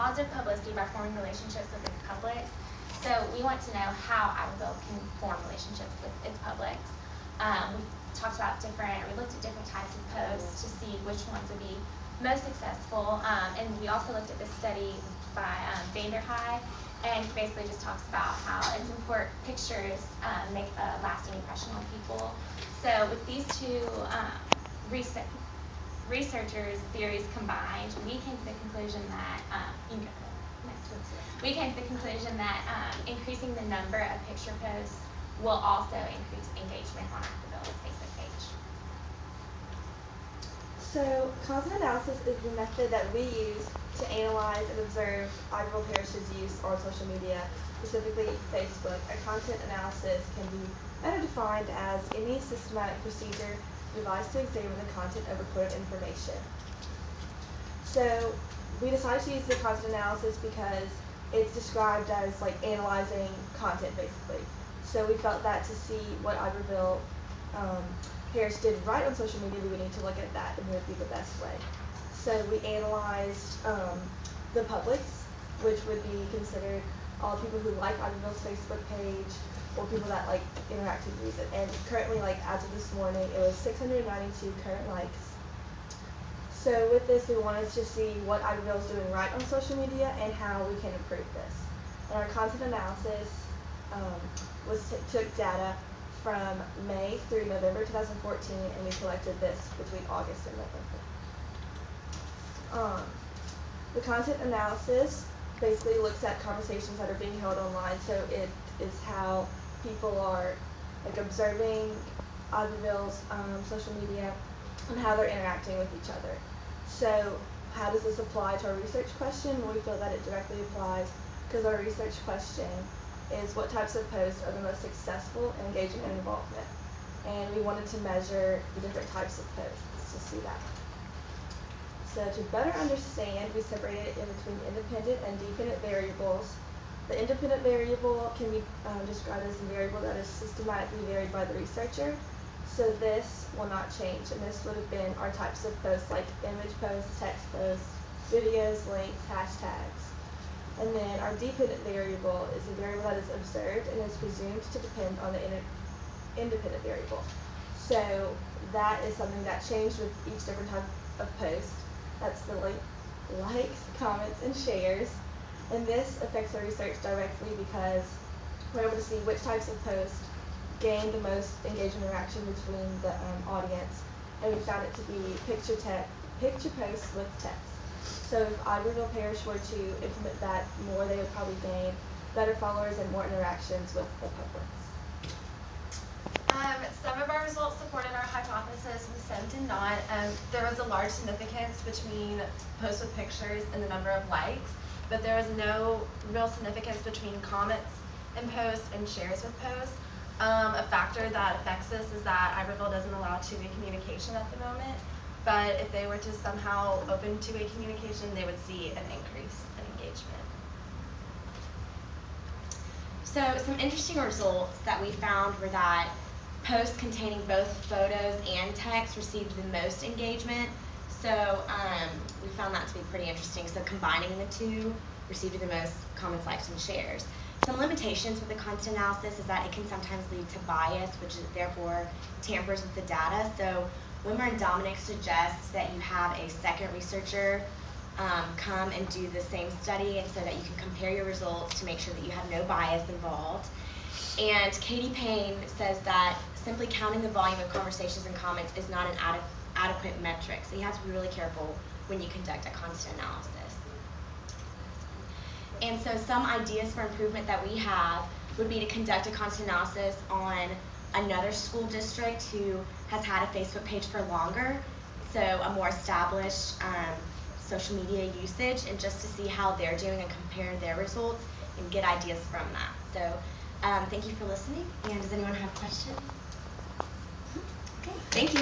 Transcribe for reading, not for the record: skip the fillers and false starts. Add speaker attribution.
Speaker 1: positive publicity by forming relationships with its publics. So we want to know how Iberville can form relationships with its publics. We looked at different types of posts to see which ones would be most successful, and we also looked at this study by Vanderhei, and he basically just talks about how it's important pictures make a lasting impression on people. So with these two researchers' theories combined, we came to the conclusion that increasing the number of picture posts will also increase engagement on Iberville's Facebook page.
Speaker 2: So content analysis is the method that we use to analyze and observe Iberville Parish's use on social media, specifically Facebook. A content analysis can be better defined as any systematic procedure devised to examine the content of recorded information. So we decided to use the content analysis because it's described as like analyzing content basically. So we felt that to see what Iberville Parish did right on social media, we would need to look at that, and it would be the best way. So we analyzed the publics, which would be considered all people who like Iberville's Facebook page or people that like interact and use it. And currently, like as of this morning, it was 692 current likes. So with this, we wanted to see what Iberville is doing right on social media and how we can improve this. And our content analysis took data from May through November 2014, and we collected this between August and November. The content analysis basically looks at conversations that are being held online, so it is how people are like observing Iberville's social media and how they're interacting with each other. So how does this apply to our research question? Well, we feel that it directly applies because our research question is what types of posts are the most successful in engagement and involvement. And we wanted to measure the different types of posts to see that. So to better understand, we separated it in between independent and dependent variables. The independent variable can be described as a variable that is systematically varied by the researcher. So this will not change, and this would have been our types of posts like image posts, text posts, videos, links, hashtags. And then our dependent variable is a variable that is observed and is presumed to depend on the independent variable. So that is something that changed with each different type of post. That's the likes, comments, and shares. And this affects our research directly because we're able to see which types of posts gain the most engagement interaction between the audience. And we found it to be picture posts with text. So if Iberville Parish were to implement that more, they would probably gain better followers and more interactions with the public.
Speaker 3: Some of our results supported our hypothesis and some did not. There was a large significance between posts with pictures and the number of likes, but there was no real significance between comments and posts and shares with posts. A factor that affects this is that Iberville doesn't allow two-way communication at the moment, but if they were to somehow open two-way communication, they would see an increase in engagement.
Speaker 1: So some interesting results that we found were that posts containing both photos and text received the most engagement. So we found that to be pretty interesting. So combining the two received the most comments, likes, and shares. Some limitations with the content analysis is that it can sometimes lead to bias, which is therefore tampers with the data. So Wimmer and Dominic suggests that you have a second researcher come and do the same study, and so that you can compare your results to make sure that you have no bias involved. And Katie Payne says that simply counting the volume of conversations and comments is not an adequate metric. So you have to be really careful when you conduct a content analysis. And so some ideas for improvement that we have would be to conduct a content analysis on another school district who has had a Facebook page for longer, so a more established social media usage, and just to see how they're doing and compare their results and get ideas from that. So thank you for listening, and does anyone have questions? Okay, thank you.